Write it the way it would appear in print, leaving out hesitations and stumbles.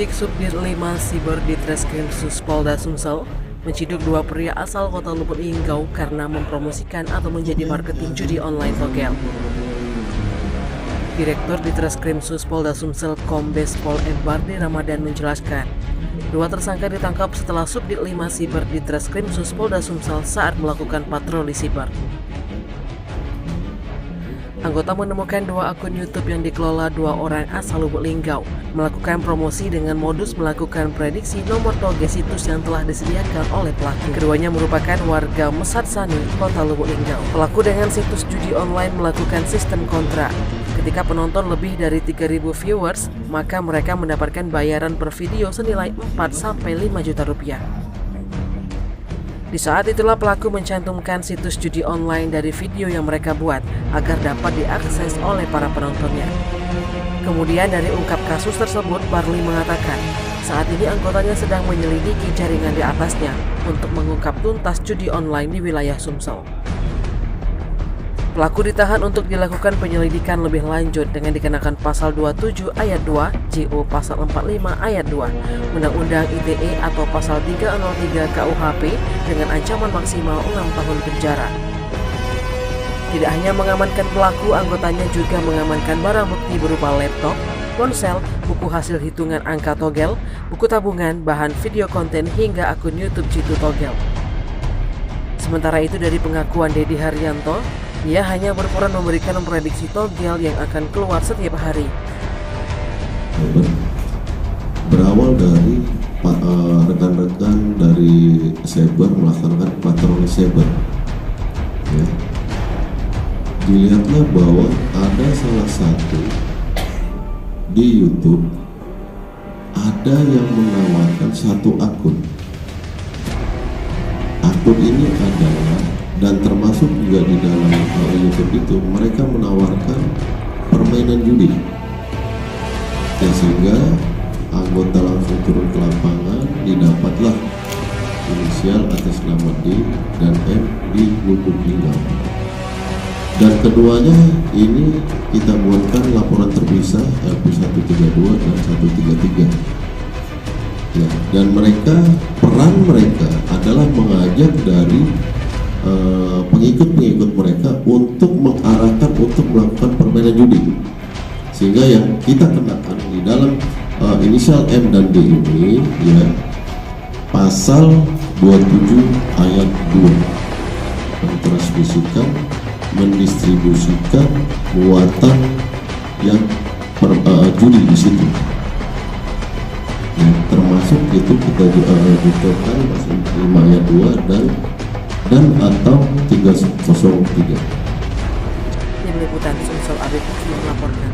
Penyidik Subdit 5 Siber di Treskrim Sus Polda Sumsel menciduk dua pria asal kota Lubuk Linggau karena mempromosikan atau menjadi marketing judi online togel. Direktur di Treskrim Sus Polda Sumsel Kombes Pol M. Bardi Ramadan menjelaskan, dua tersangka ditangkap setelah Subdit 5 Siber di Treskrim Sus Polda Sumsel saat melakukan patroli siber. Anggota menemukan dua akun YouTube yang dikelola dua orang asal Lubuk Linggau melakukan promosi dengan modus melakukan prediksi nomor togel situs yang telah disediakan oleh pelaku. Keduanya merupakan warga Mesat Sani, Kota Lubuk Linggau. Pelaku dengan situs judi online melakukan sistem kontrak. Ketika penonton lebih dari 3.000 viewers, maka mereka mendapatkan bayaran per video senilai 4-5 juta rupiah. Di saat itulah pelaku mencantumkan situs judi online dari video yang mereka buat agar dapat diakses oleh para penontonnya. Kemudian dari ungkap kasus tersebut, Barli mengatakan saat ini anggotanya sedang menyelidiki jaringan di atasnya untuk mengungkap tuntas judi online di wilayah Sumsel. Pelaku ditahan untuk dilakukan penyelidikan lebih lanjut dengan dikenakan pasal 27 ayat 2 JO pasal 45 ayat 2 Undang-Undang ITE atau pasal 303 KUHP dengan ancaman maksimal 6 tahun penjara. Tidak hanya mengamankan pelaku, anggotanya juga mengamankan barang bukti berupa laptop, ponsel, buku hasil hitungan angka togel, buku tabungan, bahan video konten hingga akun YouTube Jitu Togel. Sementara itu dari pengakuan Dedi Haryanto, ia hanya berperan memberikan prediksi togel yang akan keluar setiap hari. Berawal dari rekan-rekan dari cyber melaksanakan patroli cyber, ya. Dilihatlah bahwa ada salah satu di YouTube ada yang menawarkan satu akun. Akun ini adalah dan termasuk juga di dalam YouTube itu mereka menawarkan permainan judi, ya, sehingga anggota langsung turun ke lapangan, didapatlah inisial atas nama D dan M di Lubuk Linggau, dan keduanya ini kita buatkan laporan terpisah LP 132 dan 133, ya, dan peran mereka adalah mengajak dari pengikut-pengikut mereka untuk mengarahkan untuk melakukan permainan judi, sehingga yang kita kenakan di dalam inisial M dan D ini, ya, pasal 27 ayat 2 mentransmisikan, mendistribusikan muatan yang judi di situ, ya, termasuk itu kita dikenakan pasal 5 ayat 2 dan atau 303. Tim Liputan Sumsel Arif melaporkan.